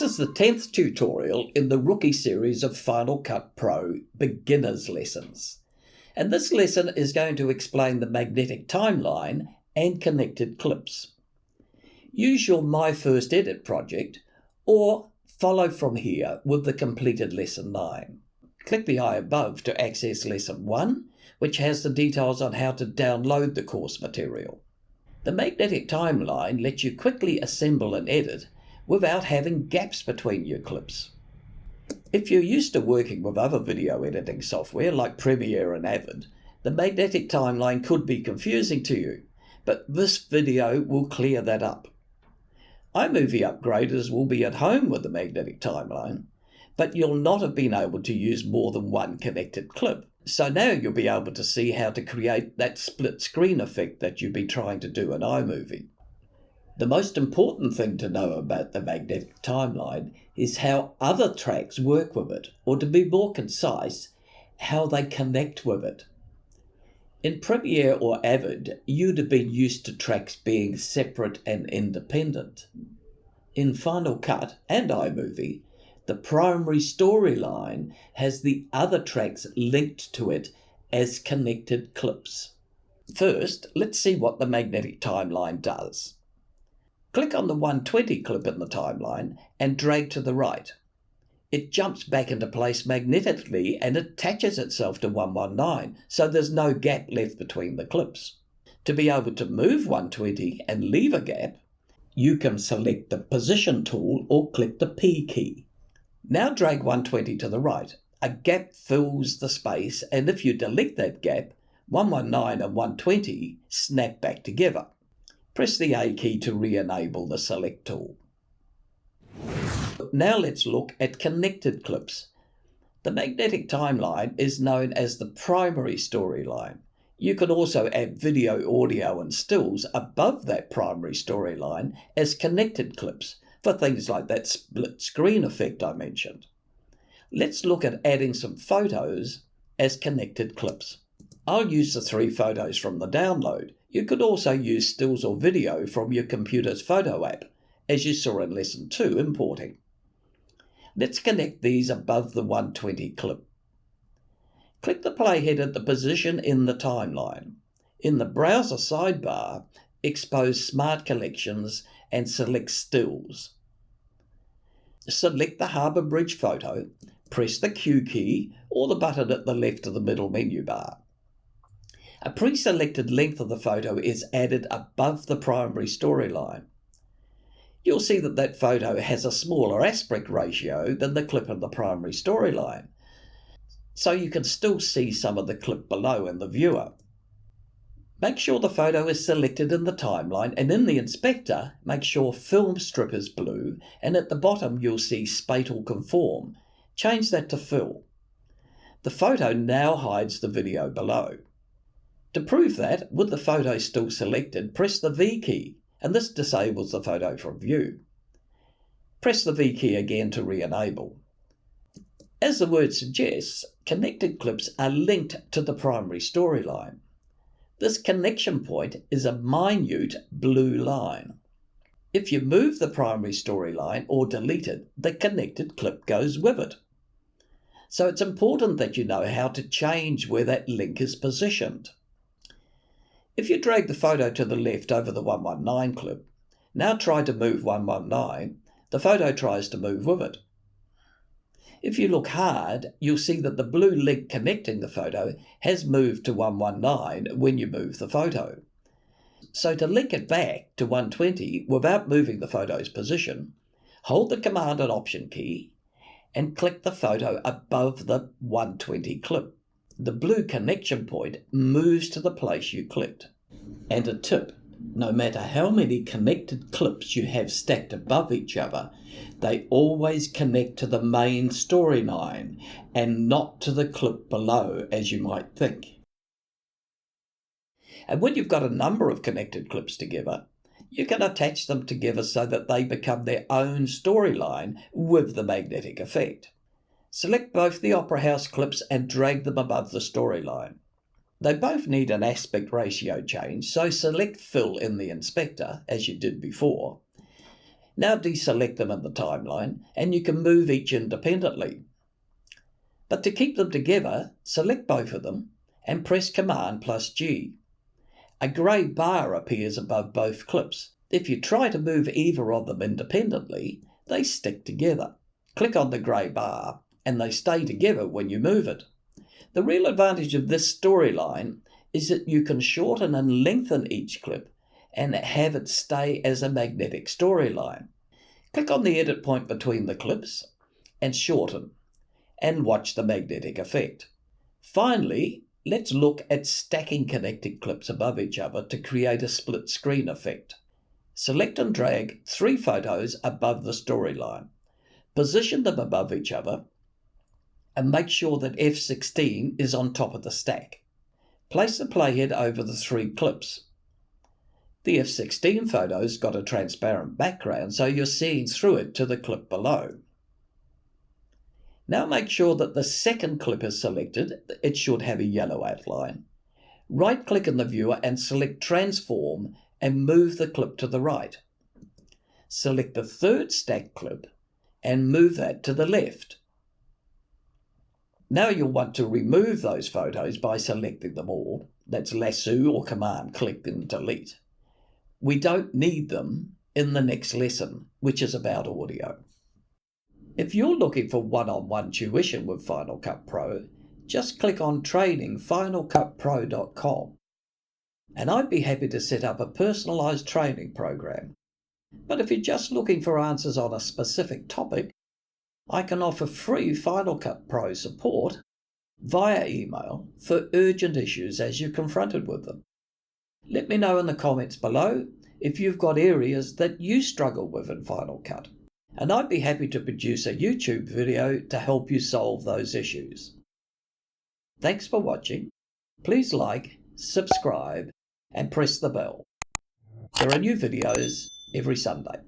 This is the 10th tutorial in the rookie series of Final Cut Pro Beginner's Lessons. And this lesson is going to explain the magnetic timeline and connected clips. Use your My First Edit project or follow from here with the completed Lesson 9. Click the eye above to access Lesson 1, which has the details on how to download the course material. The magnetic timeline lets you quickly assemble and edit without having gaps between your clips. If you're used to working with other video editing software like Premiere and Avid, the magnetic timeline could be confusing to you, but this video will clear that up. iMovie upgraders will be at home with the magnetic timeline, but you'll not have been able to use more than one connected clip. So now you'll be able to see how to create that split screen effect that you've been trying to do in iMovie. The most important thing to know about the magnetic timeline is how other tracks work with it, or to be more concise, how they connect with it. In Premiere or Avid, you'd have been used to tracks being separate and independent. In Final Cut and iMovie, the primary storyline has the other tracks linked to it as connected clips. First, let's see what the magnetic timeline does. Click on the 120 clip in the timeline and drag to the right. It jumps back into place magnetically and attaches itself to 119, so there's no gap left between the clips. To be able to move 120 and leave a gap, you can select the Position tool or click the P key. Now drag 120 to the right. A gap fills the space, and if you delete that gap, 119 and 120 snap back together. Press the A key to re-enable the Select tool. Now let's look at connected clips. The magnetic timeline is known as the primary storyline. You can also add video, audio and stills above that primary storyline as connected clips for things like that split screen effect I mentioned. Let's look at adding some photos as connected clips. I'll use the 3 photos from the download. You could also use stills or video from your computer's photo app, as you saw in Lesson 2 importing. Let's connect these above the 120 clip. Click the playhead at the position in the timeline. In the browser sidebar, expose Smart Collections and select Stills. Select the Harbour Bridge photo, press the Q key or the button at the left of the middle menu bar. A pre-selected length of the photo is added above the primary storyline. You'll see that that photo has a smaller aspect ratio than the clip in the primary storyline, so you can still see some of the clip below in the viewer. Make sure the photo is selected in the timeline, and in the inspector, make sure Film Strip is blue, and at the bottom you'll see Spatial Conform. Change that to Fill. The photo now hides the video below. To prove that, with the photo still selected, press the V key, and this disables the photo from view. Press the V key again to re-enable. As the word suggests, connected clips are linked to the primary storyline. This connection point is a minute blue line. If you move the primary storyline or delete it, the connected clip goes with it. So it's important that you know how to change where that link is positioned. If you drag the photo to the left over the 119 clip, now try to move 119, the photo tries to move with it. If you look hard, you'll see that the blue link connecting the photo has moved to 119 when you move the photo. So to link it back to 120 without moving the photo's position, hold the Command and Option key and click the photo above the 120 clip. The blue connection point moves to the place you clicked. And a tip, no matter how many connected clips you have stacked above each other, they always connect to the main storyline and not to the clip below, as you might think. And when you've got a number of connected clips together, you can attach them together so that they become their own storyline with the magnetic effect. Select both the Opera House clips and drag them above the storyline. They both need an aspect ratio change, so select Fill in the inspector, as you did before. Now deselect them in the timeline and you can move each independently. But to keep them together, select both of them and press Command+G. A grey bar appears above both clips. If you try to move either of them independently, they stick together. Click on the grey bar and they stay together when you move it. The real advantage of this storyline is that you can shorten and lengthen each clip and have it stay as a magnetic storyline. Click on the edit point between the clips and shorten, and watch the magnetic effect. Finally, let's look at stacking connected clips above each other to create a split screen effect. Select and drag 3 photos above the storyline. Position them above each other and make sure that F16 is on top of the stack. Place the playhead over the 3 clips. The F16 photo's got a transparent background, so you're seeing through it to the clip below. Now make sure that the second clip is selected. It should have a yellow outline. Right-click in the viewer and select Transform and move the clip to the right. Select the third stacked clip and move that to the left. Now you'll want to remove those photos by selecting them all. That's Lasso or Command-click and delete. We don't need them in the next lesson, which is about audio. If you're looking for one-on-one tuition with Final Cut Pro, just click on trainingfinalcutpro.com and I'd be happy to set up a personalised training program. But if you're just looking for answers on a specific topic, I can offer free Final Cut Pro support via email for urgent issues as you're confronted with them. Let me know in the comments below if you've got areas that you struggle with in Final Cut, and I'd be happy to produce a YouTube video to help you solve those issues. Thanks for watching. Please like, subscribe, and press the bell. There are new videos every Sunday.